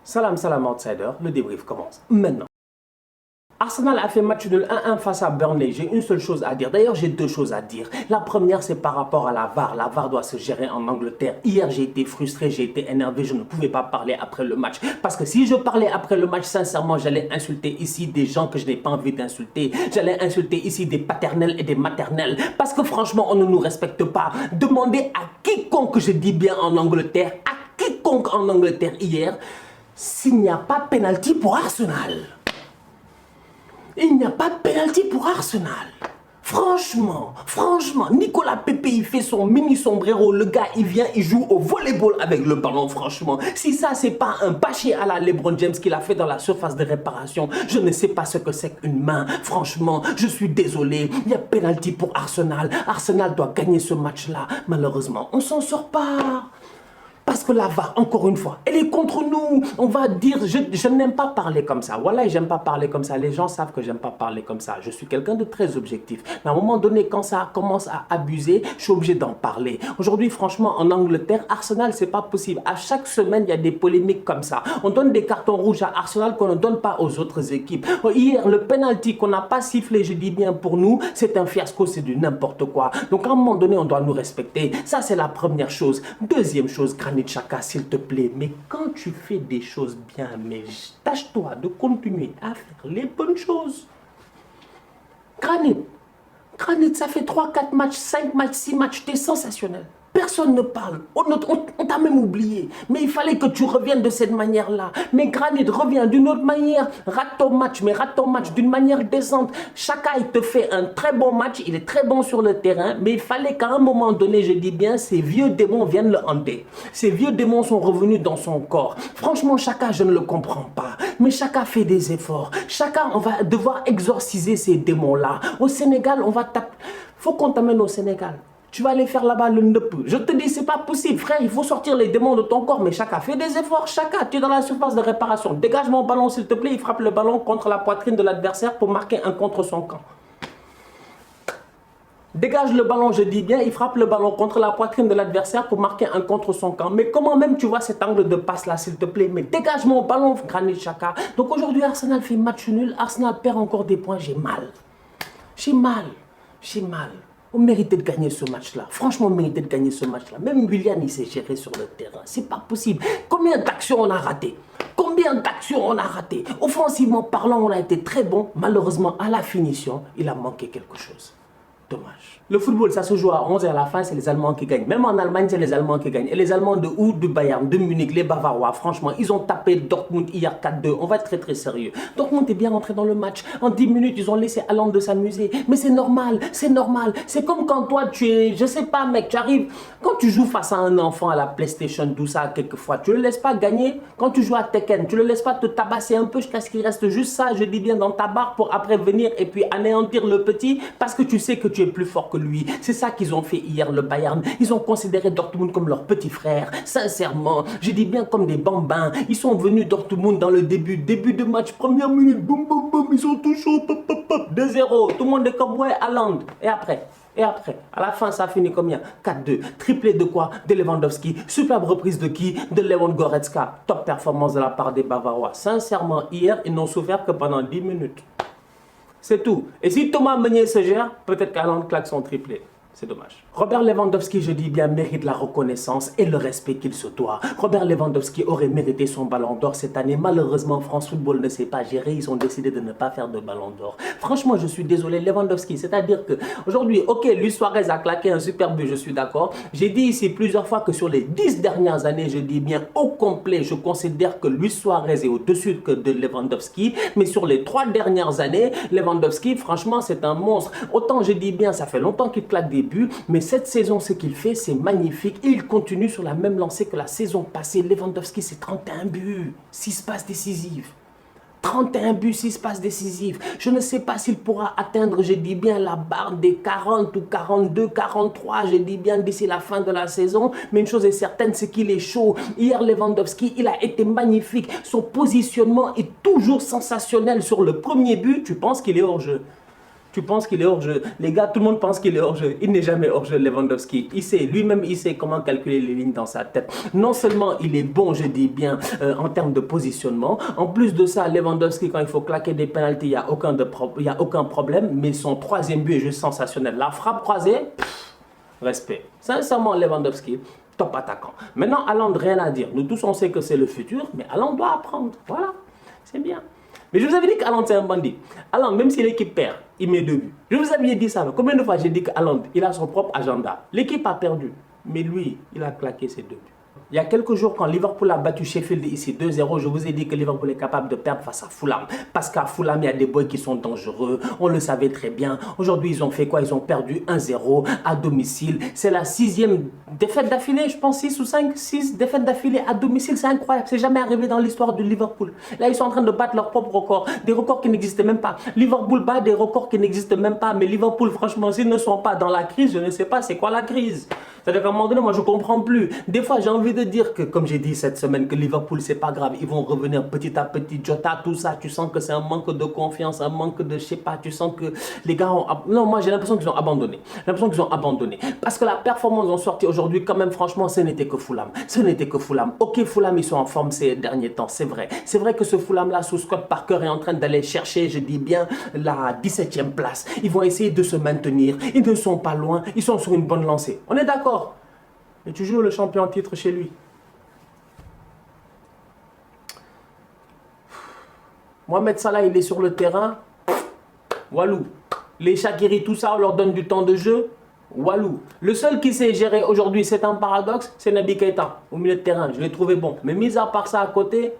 Salam salam outsider, le débrief commence maintenant. Arsenal a fait match nul 1-1 face à Burnley. J'ai une seule chose à dire. D'ailleurs, j'ai deux choses à dire. La première, c'est par rapport à la VAR. La VAR doit se gérer en Angleterre. Hier, j'ai été frustré, j'ai été énervé. Je ne pouvais pas parler après le match. Parce que si je parlais après le match, sincèrement, j'allais insulter ici des gens que je n'ai pas envie d'insulter. J'allais insulter ici des paternels et des maternelles. Parce que franchement, on ne nous respecte pas. Demandez à quiconque, je dis bien en Angleterre, à quiconque en Angleterre hier, s'il n'y a pas pénalty pour Arsenal. Il n'y a pas de pénalty pour Arsenal. Franchement, Nicolas Pepe, il fait son mini sombrero. Le gars, il vient, il joue au volleyball avec le ballon, franchement. Si ça, c'est pas un bâché à la LeBron James qu'il a fait dans la surface de réparation, je ne sais pas ce que c'est qu'une main. Franchement, je suis désolé. Il y a pénalty pour Arsenal. Arsenal doit gagner ce match-là. Malheureusement, on s'en sort pas. Parce que la VAR, encore une fois, elle est contre nous. On va dire, je n'aime pas parler comme ça. Voilà, j'aime pas parler comme ça. Les gens savent que j'aime pas parler comme ça. Je suis quelqu'un de très objectif. Mais à un moment donné, quand ça commence à abuser, je suis obligé d'en parler. Aujourd'hui, franchement, en Angleterre, Arsenal, c'est pas possible. À chaque semaine, il y a des polémiques comme ça. On donne des cartons rouges à Arsenal qu'on ne donne pas aux autres équipes. Hier, le penalty qu'on n'a pas sifflé, je dis bien pour nous, c'est un fiasco, c'est du n'importe quoi. Donc à un moment donné, on doit nous respecter. Ça, c'est la première chose. Deuxième chose, Chaka, s'il te plaît, mais quand tu fais des choses bien, mais tâche-toi de continuer à faire les bonnes choses. Granit, ça fait 3, 4 matchs, 5 matchs, 6 matchs, t'es sensationnel. Personne ne parle. On t'a même oublié. Mais il fallait que tu reviennes de cette manière-là. Mais Granit, reviens d'une autre manière. Rate ton match, mais rate ton match d'une manière décente. Chaka, il te fait un très bon match. Il est très bon sur le terrain. Mais il fallait qu'à un moment donné, je dis bien, ces vieux démons viennent le hanter. Ces vieux démons sont revenus dans son corps. Franchement, Chaka, je ne le comprends pas. Mais Chaka fait des efforts. Chaka, on va devoir exorciser ces démons-là. Au Sénégal, on va taper. Faut qu'on t'amène au Sénégal. Tu vas aller faire là-bas le ndep. Je te dis, c'est pas possible, frère. Il faut sortir les démons de ton corps. Mais Chaka, fais des efforts. Chaka, tu es dans la surface de réparation. Dégage mon ballon, s'il te plaît. Il frappe le ballon contre la poitrine de l'adversaire pour marquer un contre son camp. Dégage le ballon, je dis bien. Il frappe le ballon contre la poitrine de l'adversaire pour marquer un contre son camp. Mais comment même tu vois cet angle de passe-là, s'il te plaît? Mais dégage mon ballon, Granit Xhaka. Donc aujourd'hui, Arsenal fait match nul. Arsenal perd encore des points. J'ai mal. On méritait de gagner ce match-là. Franchement, on méritait de gagner ce match-là. Même Willian, il s'est géré sur le terrain. C'est pas possible. Combien d'actions on a raté? Offensivement parlant, on a été très bon. Malheureusement, à la finition, il a manqué quelque chose. Dommage. Le football, ça se joue à 11 et à la fin, c'est les Allemands qui gagnent. Même en Allemagne, c'est les Allemands qui gagnent. Et les Allemands de où? Du Bayern, de Munich, les Bavarois, franchement, ils ont tapé Dortmund hier 4-2. On va être très très sérieux. Dortmund est bien rentré dans le match. En 10 minutes, ils ont laissé Haaland de s'amuser. Mais c'est normal, c'est normal. C'est comme quand toi, tu es, je sais pas mec, tu arrives, quand tu joues face à un enfant à la PlayStation, tout ça, quelquefois, tu le laisses pas gagner. Quand tu joues à Tekken, tu le laisses pas te tabasser un peu jusqu'à ce qu'il reste juste ça, je dis bien, dans ta barre pour après venir et puis anéantir le petit parce que tu sais que tu es plus fort que lui. C'est ça qu'ils ont fait hier, le Bayern. Ils ont considéré Dortmund comme leur petit frère. Sincèrement, je dis bien comme des bambins. Ils sont venus Dortmund dans le début de match, première minute, boum, boum, boum, ils sont tout chauds, pop, pop, pop, 2-0. Tout le monde est comme, ouais, Haaland. Et après, à la fin, ça finit combien? 4-2. Triplé de quoi? De Lewandowski. Superbe reprise de qui? De Leon Goretzka. Top performance de la part des Bavarois. Sincèrement, hier, ils n'ont souffert que pendant 10 minutes. C'est tout. Et si Thomas Meunier se gère, peut-être qu'Haaland claque son triplé. C'est dommage. Robert Lewandowski, je dis bien, mérite la reconnaissance et le respect qu'il se doit. Robert Lewandowski aurait mérité son ballon d'or cette année. Malheureusement, France Football ne sait pas gérer. Ils ont décidé de ne pas faire de ballon d'or. Franchement, je suis désolé, Lewandowski. C'est-à-dire que aujourd'hui, ok, Luis Suarez a claqué un super but, je suis d'accord. J'ai dit ici plusieurs fois que sur les 10 dernières années, je dis bien au complet, je considère que Luis Suarez est au-dessus de Lewandowski. Mais sur les 3 dernières années, Lewandowski, franchement, c'est un monstre. Autant je dis bien, ça fait longtemps qu'il claque des buts, mais cette saison, ce qu'il fait, c'est magnifique. Et il continue sur la même lancée que la saison passée. Lewandowski, c'est 31 buts, 6 passes décisives. 31 buts, 6 passes décisives. Je ne sais pas s'il pourra atteindre, je dis bien, la barre des 40 ou 42, 43, je dis bien, d'ici la fin de la saison. Mais une chose est certaine, c'est qu'il est chaud. Hier, Lewandowski, il a été magnifique. Son positionnement est toujours sensationnel sur le premier but. Tu penses qu'il est hors jeu. Tu penses qu'il est hors jeu. Les gars, tout le monde pense qu'il est hors jeu. Il n'est jamais hors jeu, Lewandowski. Lui-même, il sait comment calculer les lignes dans sa tête. Non seulement il est bon, je dis bien, en termes de positionnement. En plus de ça, Lewandowski, quand il faut claquer des pénaltys, il n'y a aucun problème. Mais son troisième but est juste sensationnel. La frappe croisée, respect. Sincèrement, Lewandowski, top attaquant. Maintenant, Haaland, rien à dire. Nous tous, on sait que c'est le futur, mais Haaland doit apprendre. Voilà, c'est bien. Mais je vous avais dit qu'Haaland, c'est un bandit. Haaland, même si l'équipe perd, il met 2 buts. Je vous avais dit ça. Combien de fois j'ai dit qu'Haaland, il a son propre agenda. L'équipe a perdu, mais lui, il a claqué ses 2 buts. Il y a quelques jours, quand Liverpool a battu Sheffield ici 2-0, je vous ai dit que Liverpool est capable de perdre face à Fulham. Parce qu'à Fulham, il y a des boys qui sont dangereux. On le savait très bien. Aujourd'hui, ils ont fait quoi? Ils ont perdu 1-0 à domicile. C'est la 6e défaite d'affilée, je pense 6 ou 5, 6 défaites d'affilée à domicile. C'est incroyable. C'est jamais arrivé dans l'histoire de Liverpool. Là, ils sont en train de battre leurs propres records. Des records qui n'existaient même pas. Liverpool bat des records qui n'existent même pas. Mais Liverpool, franchement, s'ils ne sont pas dans la crise, je ne sais pas c'est quoi la crise. C'est-à-dire qu'à un moment donné, moi, je ne comprends plus. Des fois, j'ai envie de dire que, comme j'ai dit cette semaine, que Liverpool, c'est pas grave. Ils vont revenir petit à petit. Jota, tout ça, tu sens que c'est un manque de confiance, un manque de, je sais pas, tu sens que les gars ont... Non, moi, j'ai l'impression qu'ils ont abandonné. J'ai l'impression qu'ils ont abandonné. Parce que la performance ont sorti aujourd'hui, quand même, franchement, ce n'était que Fulham. Ce n'était que Fulham. Ok, Fulham, ils sont en forme ces derniers temps, c'est vrai. C'est vrai que ce Fulham-là, sous Scott Parker, est en train d'aller chercher, je dis bien, la 17e place. Ils vont essayer de se maintenir. Ils ne sont pas loin. Ils sont sur une bonne lancée. On est d'accord? Et tu joues le champion en titre chez lui. Mohamed Salah, il est sur le terrain. Walou. Les Shaqiri, tout ça, on leur donne du temps de jeu. Walou. Le seul qui sait gérer aujourd'hui, c'est un paradoxe, c'est Naby Keita, au milieu de terrain. Je l'ai trouvé bon. Mais mis à part ça à côté,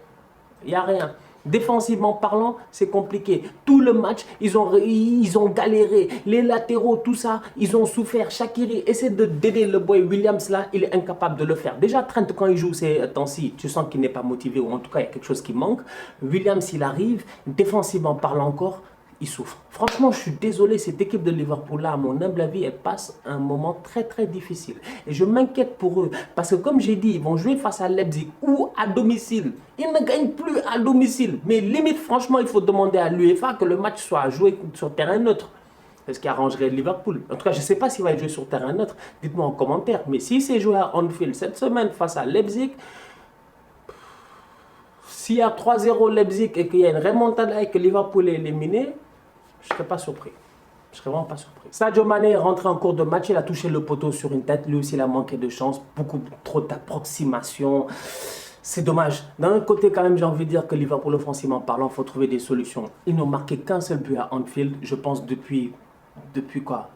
il n'y a rien. Défensivement parlant, c'est compliqué. Tout le match, ils ont galéré. Les latéraux, tout ça, ils ont souffert. Shaqiri essaie d'aider le boy Williams là, il est incapable de le faire. Déjà, Trent, quand il joue ces temps-ci, tu sens qu'il n'est pas motivé ou en tout cas, il y a quelque chose qui manque. Williams, il arrive. Défensivement parlant encore, il souffre. Franchement, je suis désolé, cette équipe de Liverpool-là, à mon humble avis, elle passe un moment très très difficile. Et je m'inquiète pour eux. Parce que comme j'ai dit, ils vont jouer face à Leipzig ou à domicile. Ils ne gagnent plus à domicile. Mais limite, franchement, il faut demander à l'UEFA que le match soit joué sur terrain neutre. C'est ce qui arrangerait Liverpool. En tout cas, je ne sais pas s'il va être joué sur terrain neutre. Dites-moi en commentaire. Mais si c'est joué à Anfield cette semaine face à Leipzig, s'il y a 3-0 Leipzig et qu'il y a une remontada et que Liverpool est éliminé, je ne serais pas surpris. Je ne serais vraiment pas surpris. Sadio Mané est rentré en cours de match. Il a touché le poteau sur une tête. Lui aussi, il a manqué de chance. Beaucoup trop d'approximation. C'est dommage. D'un autre côté, quand même, j'ai envie de dire que Liverpool, offensivement parlant, il faut trouver des solutions. Ils n'ont marqué qu'un seul but à Anfield, je pense, depuis quoi?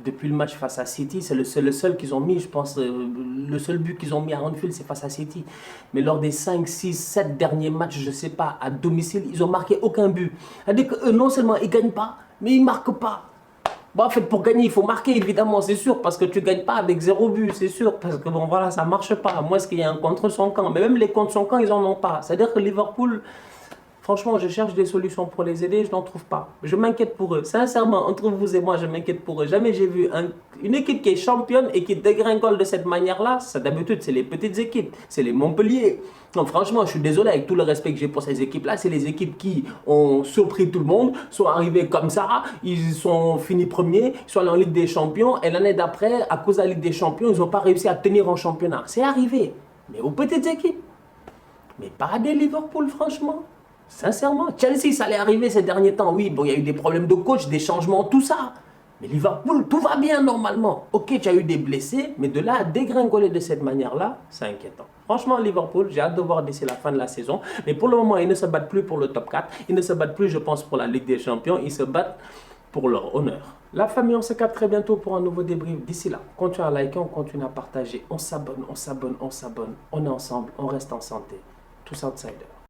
Depuis le match face à City, c'est le seul qu'ils ont mis, je pense, le seul but qu'ils ont mis à Anfield, c'est face à City. Mais lors des 5, 6, 7 derniers matchs, je ne sais pas, à domicile, ils n'ont marqué aucun but. C'est-à-dire qu'eux, non seulement ils ne gagnent pas, mais ils ne marquent pas. Bon, en fait, pour gagner, il faut marquer, évidemment, c'est sûr, parce que tu ne gagnes pas avec 0 but, c'est sûr, parce que bon, voilà, ça ne marche pas. À moins qu'il y ait un contre son camp. Mais même les contre son camp, ils n'en ont pas. C'est-à-dire que Liverpool... Franchement, je cherche des solutions pour les aider, je n'en trouve pas. Je m'inquiète pour eux. Sincèrement, entre vous et moi, je m'inquiète pour eux. Jamais j'ai vu une équipe qui est championne et qui dégringole de cette manière-là. D'habitude, c'est les petites équipes. C'est les Montpellier. Donc franchement, je suis désolé avec tout le respect que j'ai pour ces équipes-là. C'est les équipes qui ont surpris tout le monde, sont arrivées comme ça, ils sont finis premiers, ils sont allés en Ligue des Champions. Et l'année d'après, à cause de la Ligue des Champions, ils n'ont pas réussi à tenir en championnat. C'est arrivé. Mais aux petites équipes. Mais pas à des Liverpool, franchement. Sincèrement, Chelsea, ça allait arriver ces derniers temps. Oui, bon, il y a eu des problèmes de coach, des changements, tout ça. Mais Liverpool, tout va bien normalement. Ok, tu as eu des blessés, mais de là à dégringoler de cette manière-là, c'est inquiétant. Franchement, Liverpool, j'ai hâte de voir d'ici la fin de la saison. Mais pour le moment, ils ne se battent plus pour le top 4. Ils ne se battent plus, je pense, pour la Ligue des Champions. Ils se battent pour leur honneur. La famille, on se capte très bientôt pour un nouveau débrief. D'ici là, continuez à liker, on continue à partager. On s'abonne, on s'abonne, on s'abonne. On est ensemble, on reste en santé. Tous outsiders.